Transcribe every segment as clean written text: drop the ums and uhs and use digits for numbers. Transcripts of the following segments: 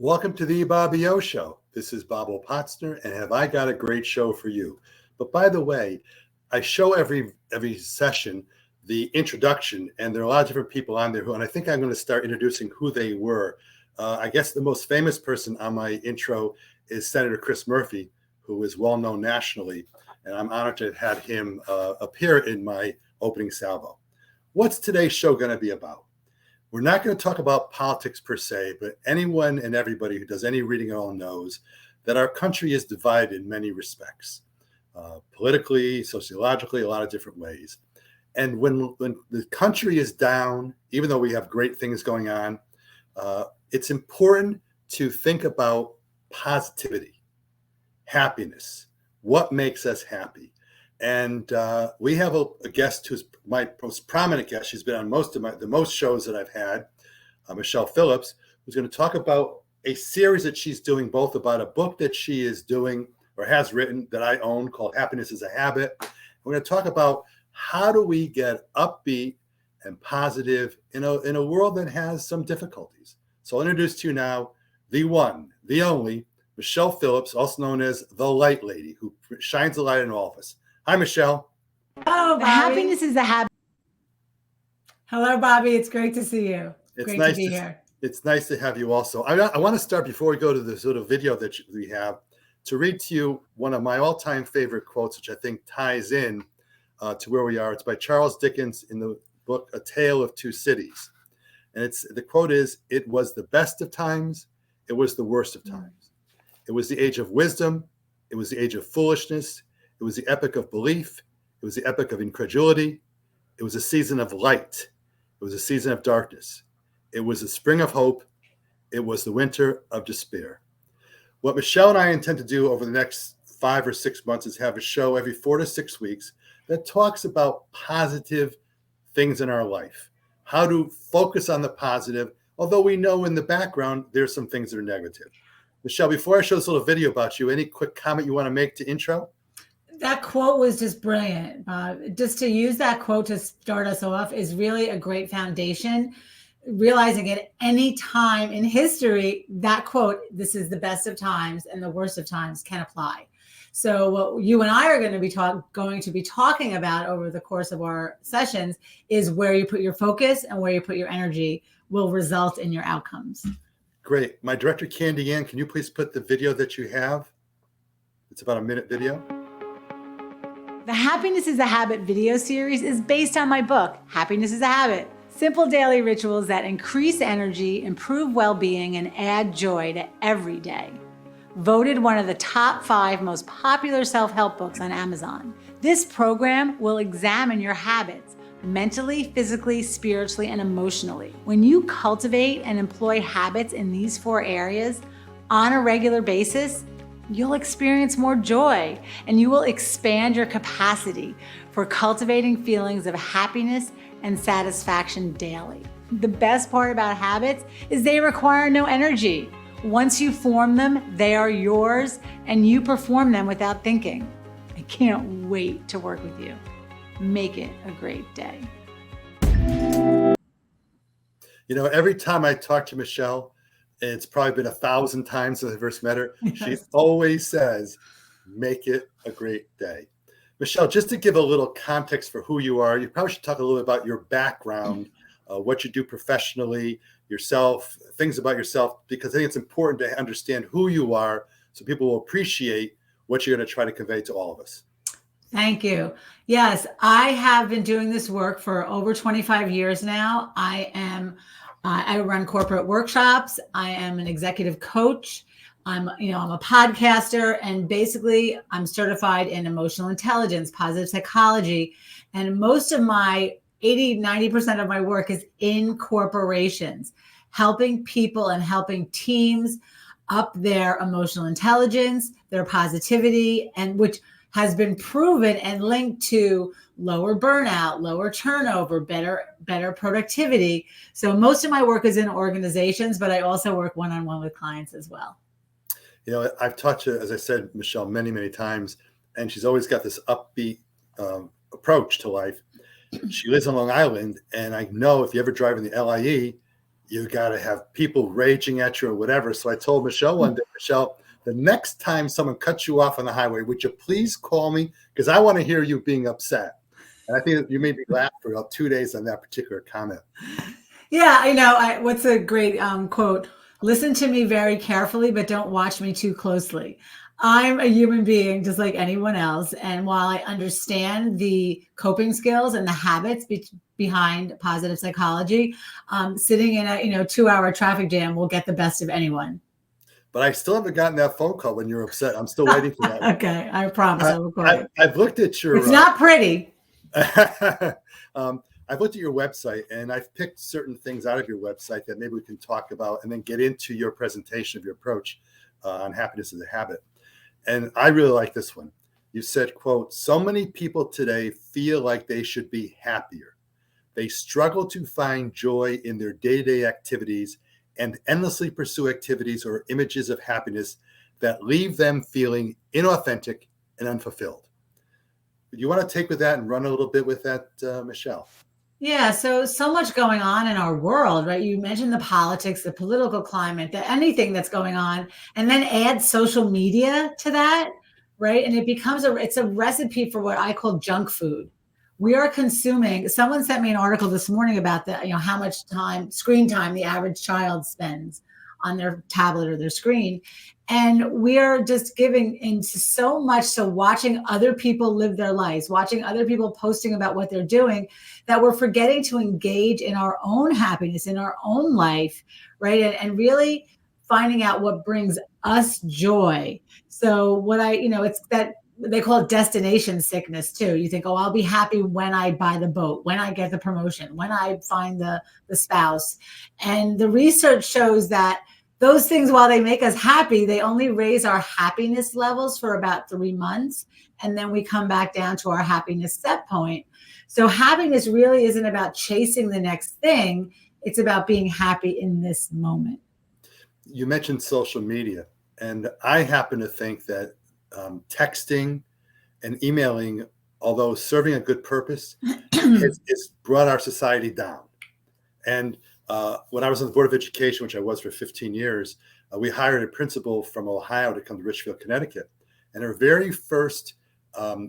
Welcome to the Bobby O Show. This is Bob O'Potsner, and have I got a great show for you. But by the way, I show every session the introduction, and there are a lot of different people on there and I think I'm going to start introducing who they were. I guess the most famous person on my intro is Senator Chris Murphy, who is well known nationally, and I'm honored to have had him appear in my opening salvo. What's today's show going to be about? We're not going to talk about politics per se, but anyone and everybody who does any reading at all knows that our country is divided in many respects, politically, sociologically, a lot of different ways. And when the country is down, even though we have great things going on, it's important to think about positivity, happiness, what makes us happy. And we have a guest who's my most prominent guest. She's been on the most shows that I've had, Michele Phillips, who's going to talk about a series that she's doing, both about a book that she is doing or has written that I own called Happiness is a Habit. We're going to talk about how do we get upbeat and positive in a world that has some difficulties. So I'll introduce to you now the one, the only, Michele Phillips, also known as the Light Lady, who shines the light in all of us. Hi, Michele. Oh, Happiness is a habit. Hello, Bobby. It's great to see you. Great to be here. It's nice to have you also. I want to start before we go to the sort of video that we have to read to you one of my all-time favorite quotes, which I think ties in to where we are. It's by Charles Dickens in the book A Tale of Two Cities. And the quote is, "It was the best of times. It was the worst of times. It was the age of wisdom. It was the age of foolishness. It was the epoch of belief. It was the epoch of incredulity. It was a season of light. It was a season of darkness. It was the spring of hope. It was the winter of despair." What Michele and I intend to do over the next 5 or 6 months is have a show every 4 to 6 weeks that talks about positive things in our life, how to focus on the positive, although we know in the background there's some things that are negative. Michele, before I show this little video about you, any quick comment you want to make to intro? That quote was just brilliant. Just to use that quote to start us off is really a great foundation. Realizing at any time in history, that quote, "This is the best of times and the worst of times," can apply. So what you and I are going to be talking about over the course of our sessions is where you put your focus and where you put your energy will result in your outcomes. Great. My director, Candy Ann, can you please put the video that you have? It's about a minute video. The Happiness is a Habit video series is based on my book, Happiness is a Habit. Simple daily rituals that increase energy, improve well-being, and add joy to every day. Voted one of the top 5 most popular self-help books on Amazon. This program will examine your habits mentally, physically, spiritually, and emotionally. When you cultivate and employ habits in these 4 areas on a regular basis, you'll experience more joy and you will expand your capacity for cultivating feelings of happiness and satisfaction daily. The best part about habits is they require no energy. Once you form them, they are yours and you perform them without thinking. I can't wait to work with you. Make it a great day. You know, every time I talk to Michele, it's probably been 1,000 times since I first met her, she always says, "Make it a great day." Michele, just to give a little context for who you are, you probably should talk a little bit about your background, what you do professionally, yourself, things about yourself, because I think it's important to understand who you are so people will appreciate what you're going to try to convey to all of us. Thank you. Yes, I have been doing this work for over 25 years now. I run corporate workshops. I am an executive coach. I'm a podcaster, and basically I'm certified in emotional intelligence, positive psychology. And most of my 90% of my work is in corporations, helping people and helping teams up their emotional intelligence, their positivity, and which has been proven and linked to lower burnout, lower turnover, better productivity. So most of my work is in organizations, but I also work one-on-one with clients as well. You know, I've talked to, as I said, Michele, many, many times, and she's always got this upbeat approach to life. She lives on Long Island, and I know if you ever drive in the LIE, you got to have people raging at you or whatever. So I told Michele one day, Michele, the next time someone cuts you off on the highway, would you please call me? Because I want to hear you being upset. And I think you made me laugh for about 2 days on that particular comment. Yeah, I know. What's a great quote? Listen to me very carefully, but don't watch me too closely. I'm a human being just like anyone else. And while I understand the coping skills and the habits behind positive psychology, sitting in a 2-hour traffic jam will get the best of anyone. But I still haven't gotten that phone call when you're upset. I'm still waiting for that. Okay, I promise I'll record it. I've looked at your. It's not pretty. I've looked at your website and I've picked certain things out of your website that maybe we can talk about and then get into your presentation of your approach on happiness as a habit. And I really like this one. You said, quote, so many people today feel like they should be happier. They struggle to find joy in their day-to-day activities and endlessly pursue activities or images of happiness that leave them feeling inauthentic and unfulfilled. You want to take with that and run a little bit with that, Michele? Yeah, so much going on in our world, right? You mentioned the politics, the political climate, anything that's going on, and then add social media to that, right? And it becomes it's a recipe for what I call junk food. We are consuming. Someone sent me an article this morning about how much screen time the average child spends on their tablet or their screen. And we are just giving into so much. So watching other people live their lives, watching other people posting about what they're doing, that we're forgetting to engage in our own happiness, in our own life, right? And really finding out what brings us joy. So it's that they call it destination sickness too. You think, oh, I'll be happy when I buy the boat, when I get the promotion, when I find the spouse. And the research shows that those things, while they make us happy, they only raise our happiness levels for about 3 months. And then we come back down to our happiness set point. So happiness really isn't about chasing the next thing. It's about being happy in this moment. You mentioned social media. And I happen to think that texting and emailing, although serving a good purpose, it's brought our society down. And when I was on the Board of Education, which I was for 15 years, we hired a principal from Ohio to come to Richfield, Connecticut. And our very first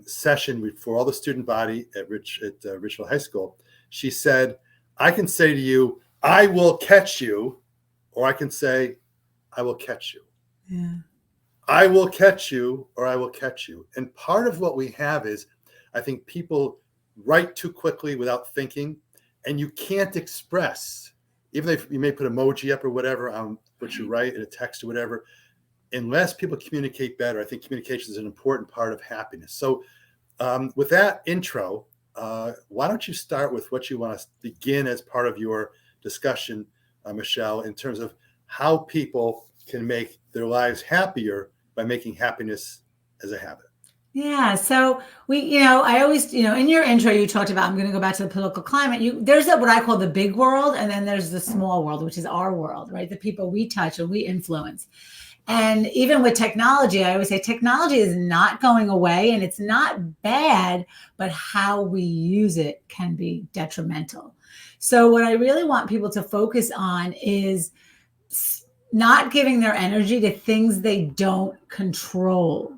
session for all the student body at Richfield High School, she said, I can say to you, I will catch you, or I can say, I will catch you. Yeah. I will catch you, or I will catch you. And part of what we have is, I think people write too quickly without thinking, and you can't express, even if you may put emoji up or whatever on what you write in a text or whatever, unless people communicate better. I think communication is an important part of happiness. So with that intro, why don't you start with what you want to begin as part of your discussion, Michele, in terms of how people can make their lives happier by making happiness as a habit. Yeah. So I always, in your intro, you talked about, I'm going to go back to the political climate. There's what I call the big world. And then there's the small world, which is our world, right? The people we touch and we influence. And even with technology, I always say technology is not going away and it's not bad, but how we use it can be detrimental. So what I really want people to focus on is not giving their energy to things they don't control,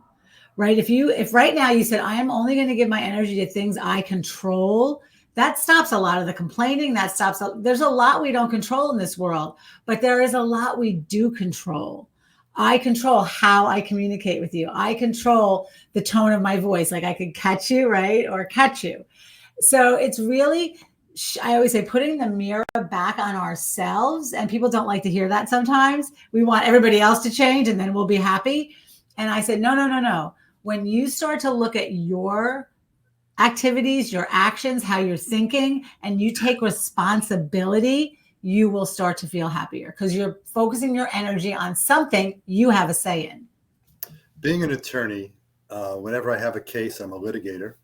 right? If right now you said, I am only going to give my energy to things I control, that stops a lot of the complaining. There's a lot we don't control in this world, but there is a lot we do control. I control how I communicate with you. I control the tone of my voice. Like I could catch you, right? Or catch you. So it's really, I always say, putting the mirror back on ourselves, and people don't like to hear that sometimes. We want everybody else to change and then we'll be happy. And I said, no. When you start to look at your activities, your actions, how you're thinking, and you take responsibility, you will start to feel happier because you're focusing your energy on something you have a say in. Being an attorney, whenever I have a case, I'm a litigator.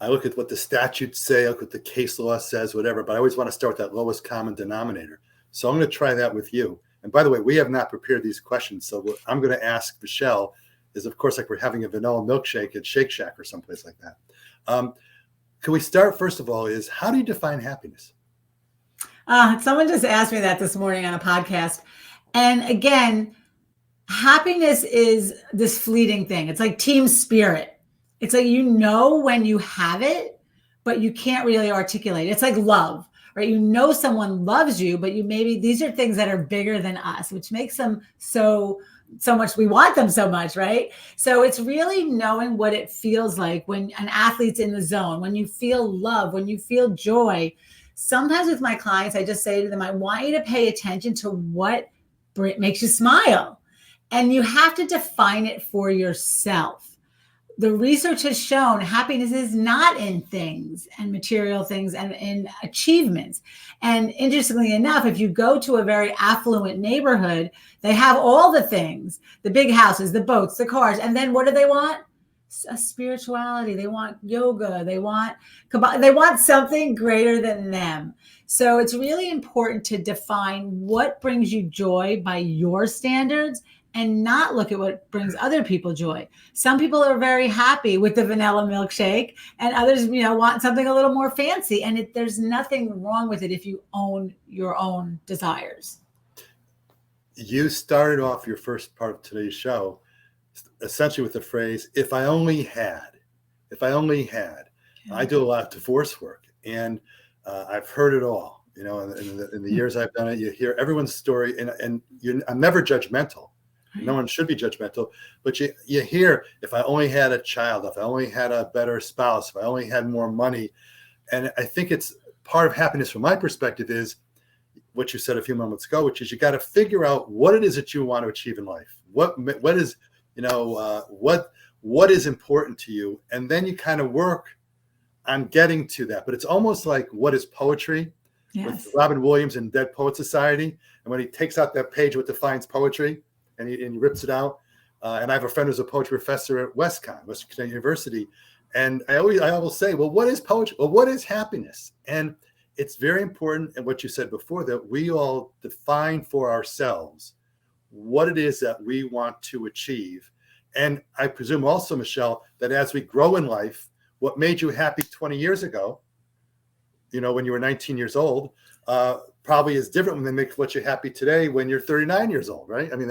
I look at what the statutes say, I look at what the case law says, whatever, but I always want to start with that lowest common denominator. So I'm going to try that with you. And by the way, we have not prepared these questions. So what I'm going to ask Michele is, of course, like we're having a vanilla milkshake at Shake Shack or someplace like that. Can we start, first of all, is how do you define happiness? Someone just asked me that this morning on a podcast. And again, happiness is this fleeting thing. It's like team spirit. It's like, when you have it, but you can't really articulate. It's like love, right? Someone loves you, but these are things that are bigger than us, which makes them so much. We want them so much, right? So it's really knowing what it feels like when an athlete's in the zone, when you feel love, when you feel joy. Sometimes with my clients, I just say to them, I want you to pay attention to what makes you smile. And you have to define it for yourself. The research has shown happiness is not in things and material things and in achievements. And interestingly enough, if you go to a very affluent neighborhood, they have all the things, the big houses, the boats, the cars. And then what do they want? A spirituality. They want yoga. They want something greater than them. So it's really important to define what brings you joy by your standards and not look at what brings other people joy. Some people are very happy with the vanilla milkshake, and others, want something a little more fancy. And there's nothing wrong with it if you own your own desires. You started off your first part of today's show essentially with the phrase, if I only had. Yeah. I do a lot of divorce work, and I've heard it all. In the years I've done it, you hear everyone's story, and I'm never judgmental. No one should be judgmental, but you hear, if I only had a child, if I only had a better spouse, if I only had more money. And I think it's part of happiness from my perspective is what you said a few moments ago, which is you got to figure out what it is that you want to achieve in life. What is, what is important to you. And then you kind of work on getting to that. But it's almost like, what is poetry? Yes. With Robin Williams in Dead Poet Society. And when he takes out that page, what defines poetry, and he rips it out. And I have a friend who's a poetry professor at Western State University. And I always say, well, what is poetry? Well, what is happiness? And it's very important, and what you said before, that we all define for ourselves what it is that we want to achieve. And I presume also, Michele, that as we grow in life, what made you happy 20 years ago, when you were 19 years old, probably is different than makes what you're happy today when you're 39 years old, right? I mean,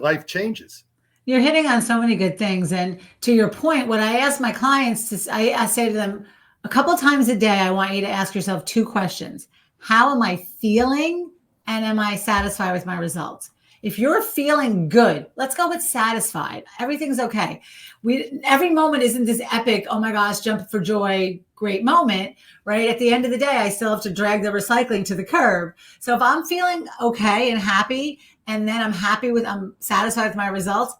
life changes. You're hitting on so many good things. And to your point, what I ask my clients I say to them a couple of times a day, I want you to ask yourself two questions. How am I feeling? And am I satisfied with my results? If you're feeling good, let's go with satisfied. Everything's okay. Every moment isn't this epic, oh my gosh, jump for joy, great moment, right? At the end of the day, I still have to drag the recycling to the curb. So if I'm feeling okay and happy, and then I'm satisfied with my results,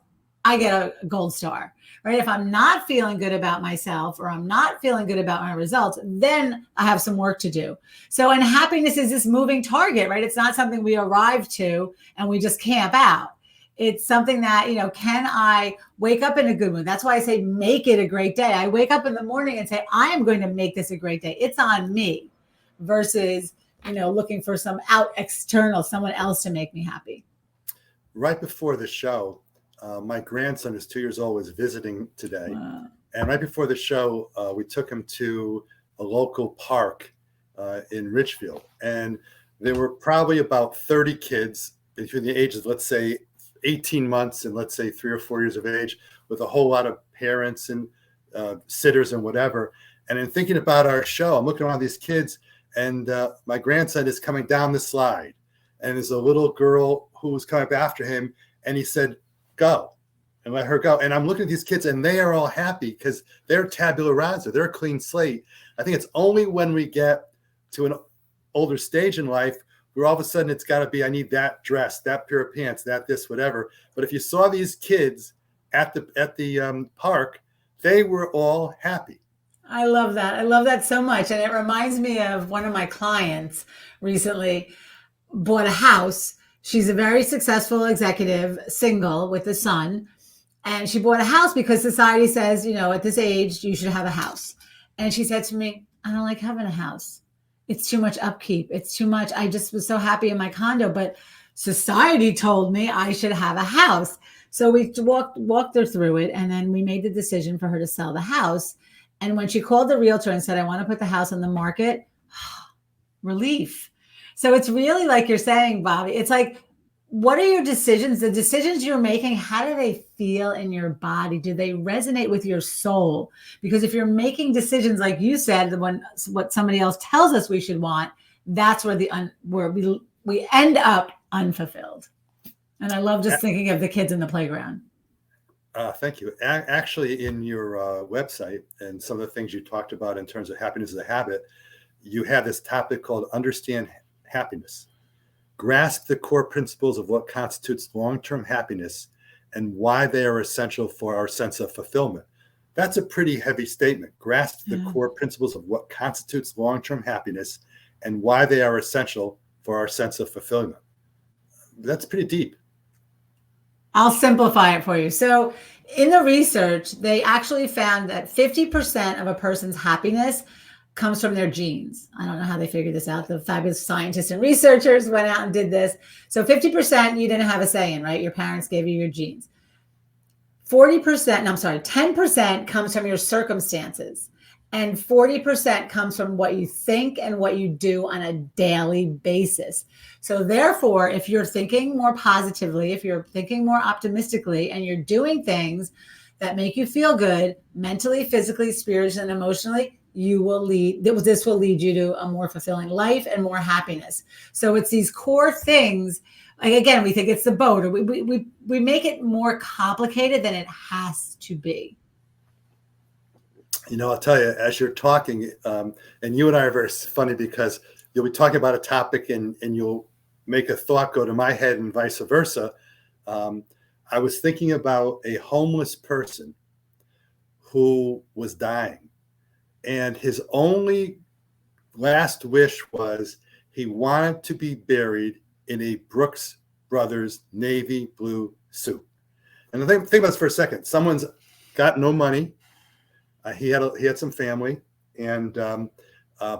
I get a gold star, right? If I'm not feeling good about myself, or I'm not feeling good about my results, then I have some work to do. So, and happiness is this moving target, right? It's not something we arrive to and we just camp out. It's something that, can I wake up in a good mood? That's why I say, make it a great day. I wake up in the morning and say, I am going to make this a great day. It's on me, versus, looking for someone else to make me happy. Right before the show, my grandson, who's 2 years old, was visiting today. Wow. And right before the show, we took him to a local park in Ridgefield. And there were probably about 30 kids between the ages of, let's say, 18 months and let's say 3 or 4 years of age, with a whole lot of parents and sitters and whatever. And in thinking about our show, I'm looking around these kids, and my grandson is coming down the slide. And there's a little girl who was coming up after him, and he said, go, and let her go. And I'm looking at these kids, and they are all happy because they're tabula rasa. They're a clean slate. I think it's only when we get to an older stage in life where all of a sudden it's got to be, I need that dress, that pair of pants, this, whatever. But if you saw these kids at the park, they were all happy. I love that. I love that so much. And it reminds me of one of my clients recently bought a house. She's a very successful executive, single with a son. And she bought a house because society says, at this age, you should have a house. And she said to me, I don't like having a house. It's too much upkeep. It's too much. I just was so happy in my condo, but society told me I should have a house. So we walked her through it. And then we made the decision for her to sell the house. And when she called the realtor and said, I want to put the house on the market, relief. So it's really like you're saying, Bobby, it's like, what are your decisions? The decisions you're making, how do they feel in your body? Do they resonate with your soul? Because if you're making decisions, like you said, what somebody else tells us we should want, that's where where we end up unfulfilled. And I love just thinking of the kids in the playground. Thank you. Actually, in your website and some of the things you talked about in terms of happiness as a habit, you have this topic called Understand Happiness. Grasp the core principles of what constitutes long-term happiness and why they are essential for our sense of fulfillment. That's a pretty heavy statement. Grasp the core principles of what constitutes long-term happiness and why they are essential for our sense of fulfillment. That's pretty deep. I'll simplify it for you. So in the research, they actually found that 50% of a person's happiness comes from their genes. I don't know how they figured this out. The fabulous scientists and researchers went out and did this. So 50% you didn't have a say in, right? Your parents gave you your genes. 10% comes from your circumstances. And 40% comes from what you think and what you do on a daily basis. So therefore, if you're thinking more positively, if you're thinking more optimistically, and you're doing things that make you feel good mentally, physically, spiritually, and emotionally, this will lead you to a more fulfilling life and more happiness. So it's these core things. Like, again, we think it's the boat, or we make it more complicated than it has to be. You know, I'll tell you, as you're talking, and you and I are very funny because you'll be talking about a topic and you'll make a thought go to my head and vice versa. I was thinking about a homeless person who was dying. And his only last wish was he wanted to be buried in a Brooks Brothers navy blue suit. And think about this for a second. Someone's got no money. He had some family, and but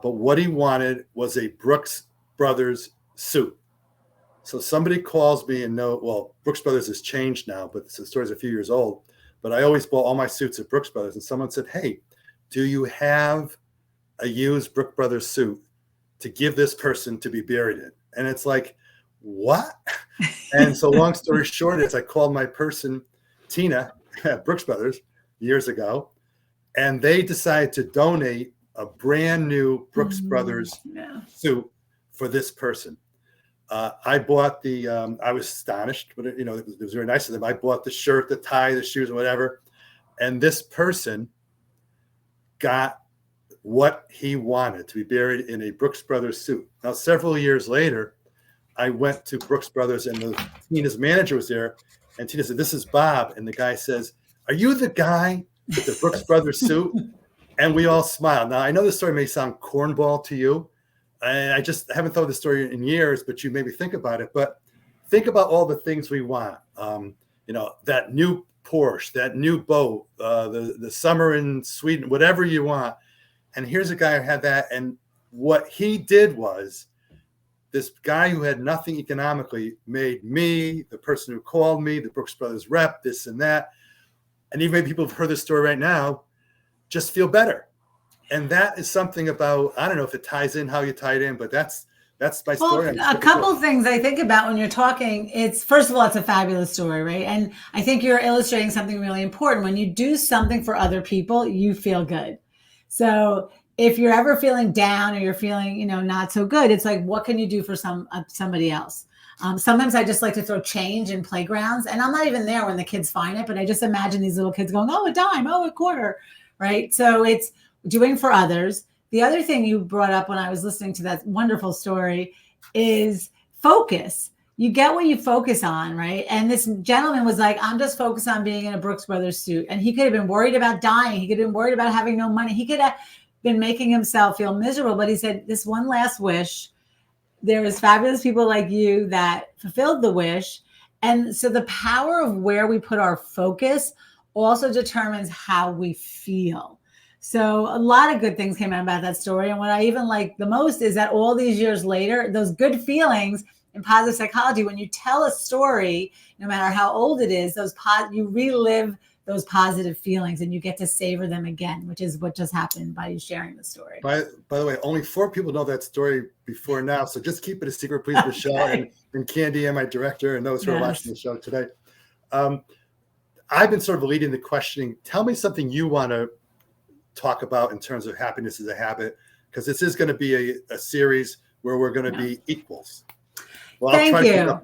what he wanted was a Brooks Brothers suit. So somebody calls me and Brooks Brothers has changed now, but the story's a few years old. But I always bought all my suits at Brooks Brothers, and someone said, "Hey, do you have a used Brooks Brothers suit to give this person to be buried in?" And it's like, what? And so long story short is I called my person, Tina, at Brooks Brothers years ago, and they decided to donate a brand new Brooks Brothers suit for this person. I bought I was astonished, but it was very nice of them. I bought the shirt, the tie, the shoes, whatever. And this person got what he wanted, to be buried in a Brooks Brothers suit. Now, several years later, I went to Brooks Brothers and Tina's manager was there. And Tina said, "This is Bob." And the guy says, "Are you the guy with the Brooks Brothers suit?" And we all smiled. Now, I know this story may sound cornball to you. And I just haven't thought of this story in years, but you made me think about it. But think about all the things we want. That new Porsche, that new boat, the summer in Sweden, whatever you want. And here's a guy who had that. And what he did was, this guy who had nothing economically made me, the person who called me, the Brooks Brothers rep, this and that. And even people who've heard this story right now just feel better. And that is something about, I don't know if it ties in how you tie it in, but that's my story. Well, a couple of things I think about when you're talking, first of all, it's a fabulous story, right? And I think you're illustrating something really important. When you do something for other people, you feel good. So if you're ever feeling down or you're feeling, not so good, it's like, what can you do for somebody else? Sometimes I just like to throw change in playgrounds, and I'm not even there when the kids find it, but I just imagine these little kids going, "Oh, a dime, oh, a quarter," right? So it's doing for others. The other thing you brought up when I was listening to that wonderful story is focus. You get what you focus on, right? And this gentleman was like, "I'm just focused on being in a Brooks Brothers suit." And he could have been worried about dying. He could have been worried about having no money. He could have been making himself feel miserable, but he said, "This one last wish, there is fabulous people like you that fulfilled the wish." And so the power of where we put our focus also determines how we feel. So a lot of good things came out about that story. And what I even like the most is that all these years later, those good feelings in positive psychology, when you tell a story, no matter how old it is, you relive those positive feelings, and you get to savor them again, which is what just happened by you sharing the story. By the way, only 4 people know that story before now, so just keep it a secret, please, Michelle and Candy and my director and those who are watching the show today. I've been sort of leading the questioning. Tell me something you want to talk about in terms of happiness as a habit, because this is going to be a series where we're going to be equals. Well, Thank you.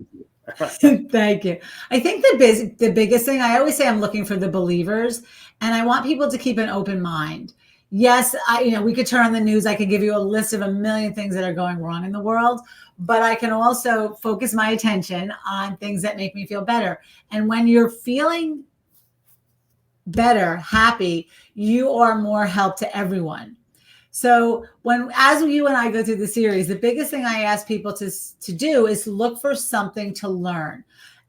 Thank you. I think the biggest thing, I always say I'm looking for the believers, and I want people to keep an open mind. Yes, we could turn on the news. I could give you a list of a million things that are going wrong in the world, but I can also focus my attention on things that make me feel better. And when you're feeling better, happy, you are more help to everyone. So as you and I go through the series, the biggest thing I ask people to do is look for something to learn.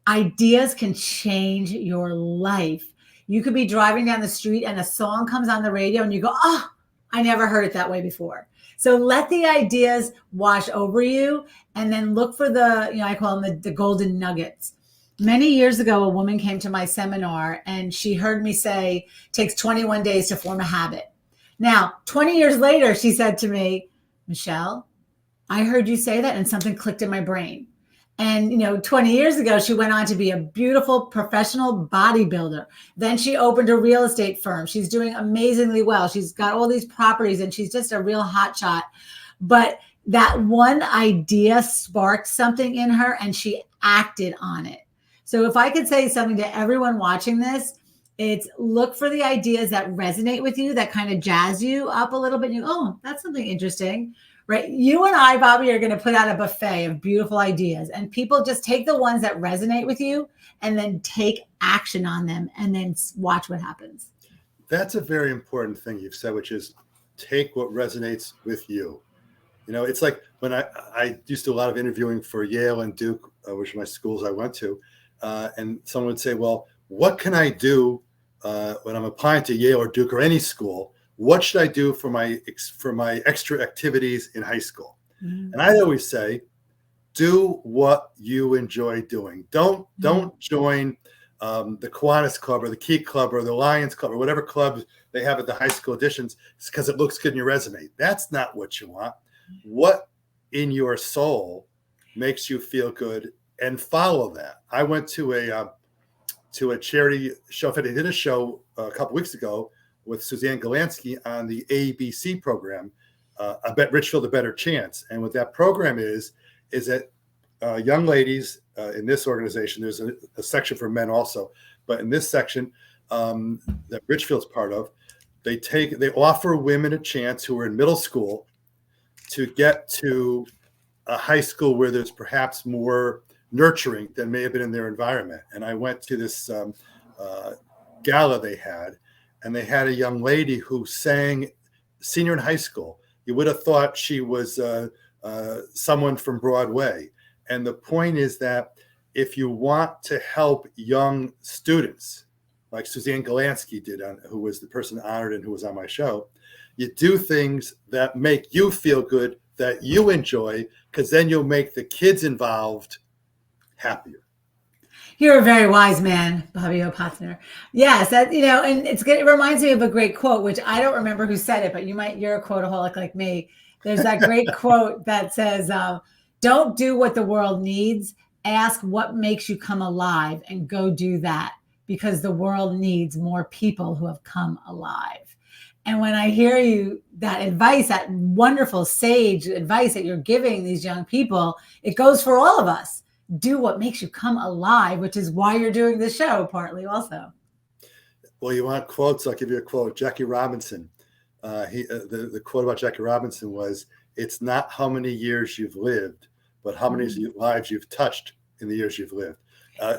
Ideas can change your life. You could be driving down the street and a song comes on the radio and you go, oh, I never heard it that way before. So let the ideas wash over you, and then look for I call them the golden nuggets. Many years ago, a woman came to my seminar and she heard me say, it takes 21 days to form a habit. Now, 20 years later, she said to me, Michele, I heard you say that and something clicked in my brain. And, 20 years ago, she went on to be a beautiful professional bodybuilder. Then she opened a real estate firm. She's doing amazingly well. She's got all these properties and she's just a real hotshot. But that one idea sparked something in her and she acted on it. So if I could say something to everyone watching this, it's look for the ideas that resonate with you, that kind of jazz you up a little bit. And you go, oh, that's something interesting, right? You and I, Bobby, are going to put out a buffet of beautiful ideas, and people just take the ones that resonate with you and then take action on them and then watch what happens. That's a very important thing you've said, which is take what resonates with you. It's like when I used to do a lot of interviewing for Yale and Duke, which are my schools I went to, and someone would say, well, what can I do when I'm applying to Yale or Duke or any school? What should I do for my extra activities in high school? Mm-hmm. And I always say, do what you enjoy doing. Don't join the Kiwanis Club or the Key Club or the Lions Club or whatever club they have at the high school editions because it looks good in your resume. That's not what you want. What in your soul makes you feel good, and follow that. I went to a charity show. They did a show a couple weeks ago with Suzanne Galansky on the ABC program, I Bet Richfield a Better Chance. And what that program is that young ladies in this organization, there's a section for men also, but in this section that Richfield's part of, they offer women a chance who are in middle school to get to a high school where there's perhaps more nurturing than may have been in their environment. And I went to this gala they had, and they had a young lady who sang senior in high school. You would have thought she was someone from Broadway. And the point is that if you want to help young students, like Suzanne Galansky did, who was the person honored and who was on my show, you do things that make you feel good, that you enjoy, because then you'll make the kids involved happier. You're a very wise man, Bobby Opatzner. Yes, and it reminds me of a great quote, which I don't remember who said it, but you're a quoteaholic like me. There's that great quote that says, don't do what the world needs. Ask what makes you come alive and go do that, because the world needs more people who have come alive. And when I hear you, that advice, that wonderful sage advice that you're giving these young people, it goes for all of us. Do what makes you come alive, which is why you're doing this show, partly also. Well, you want quotes? I'll give you a quote. Jackie Robinson. The quote about Jackie Robinson was, "It's not how many years you've lived, but how many lives you've touched in the years you've lived."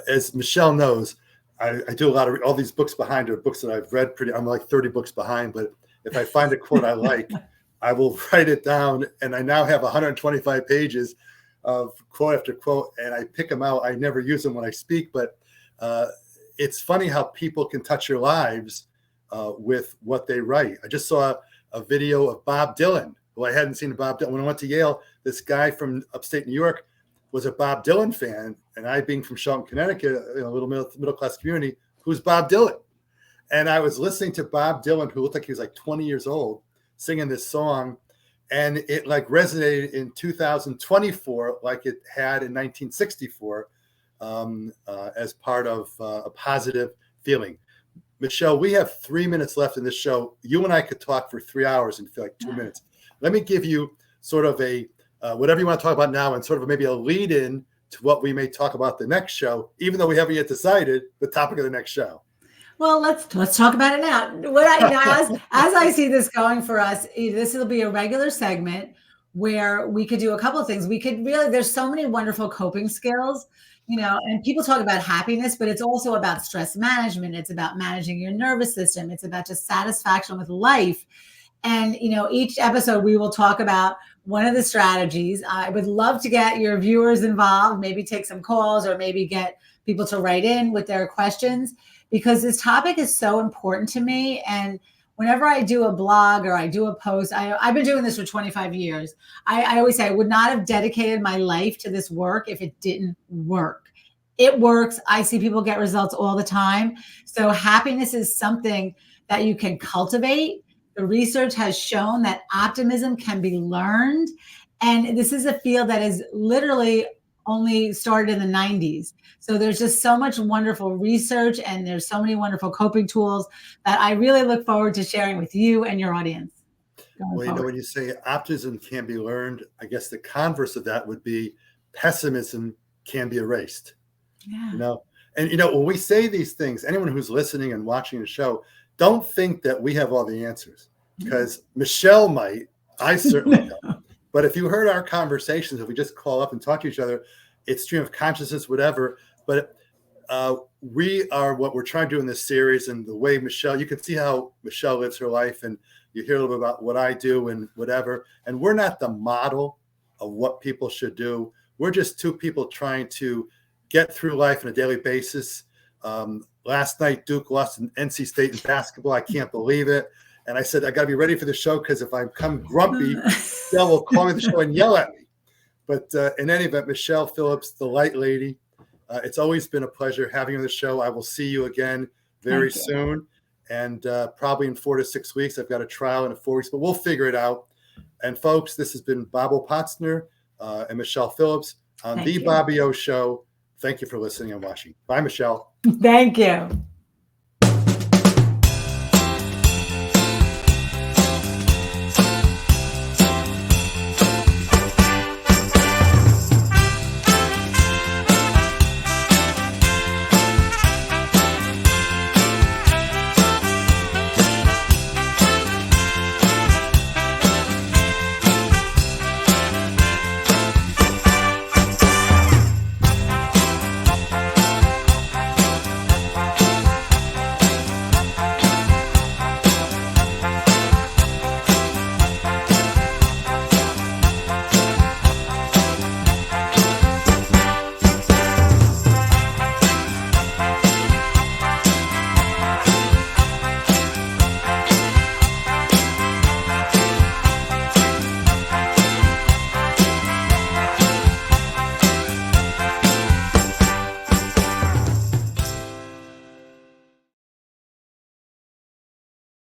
As Michele knows, I do a lot of all these books behind her, books that I've read. I'm like 30 books behind, but if I find a quote I like, I will write it down. And I now have 125 pages of quote after quote, and I pick them out. I never use them when I speak, but it's funny how people can touch your lives with what they write. I just saw a video of Bob Dylan, who I hadn't seen Bob Dylan. When I went to Yale, this guy from upstate New York was a Bob Dylan fan, and I, being from Shelton, Connecticut, a little middle class community, who's Bob Dylan. And I was listening to Bob Dylan, who looked like he was like 20 years old, singing this song. And it like resonated in 2024, like it had in 1964, as part of a positive feeling. Michele, we have 3 minutes left in this show. You and I could talk for 3 hours and feel like 2 minutes. Let me give you sort of a whatever you want to talk about now, and sort of maybe a lead in to what we may talk about the next show, even though we haven't yet decided the topic of the next show. Well, let's talk about it now. What I now, as I see this going for us, this will be a regular segment where we could do a couple of things. We could really, there's so many wonderful coping skills, and people talk about happiness, but it's also about stress management. It's about managing your nervous system. It's about just satisfaction with life. And, each episode we will talk about one of the strategies. I would love to get your viewers involved, maybe take some calls or maybe get people to write in with their questions, because this topic is so important to me. And whenever I do a blog or I do a post, I've been doing this for 25 years. I always say I would not have dedicated my life to this work if it didn't work. It works. I see people get results all the time. So happiness is something that you can cultivate. The research has shown that optimism can be learned. And this is a field that is literally only started in the 90s. So there's just so much wonderful research and there's so many wonderful coping tools that I really look forward to sharing with you and your audience. Well, when you say optimism can be learned, I guess the converse of that would be pessimism can be erased. Yeah. And when we say these things, anyone who's listening and watching the show, don't think that we have all the answers, because Michele might, I certainly don't. But if you heard our conversations, if we just call up and talk to each other, it's stream of consciousness, whatever. But we are what we're trying to do in this series, and the way Michele, you can see how Michele lives her life, and you hear a little bit about what I do and whatever. And we're not the model of what people should do. We're just two people trying to get through life on a daily basis. Last night, Duke lost in NC State in basketball. I can't believe it. And I said, I got to be ready for the show, because if I come grumpy, Michele will call me the show and yell at me. But in any event, Michele Phillips, the Light Lady, it's always been a pleasure having you on the show. I will see you again very soon. And probably in 4 to 6 weeks. I've got a trial in 4 weeks, but we'll figure it out. And folks, this has been Bobo Potsner and Michele Phillips on The Bobby O Show. Thank you for listening and watching. Bye, Michele. Thank you.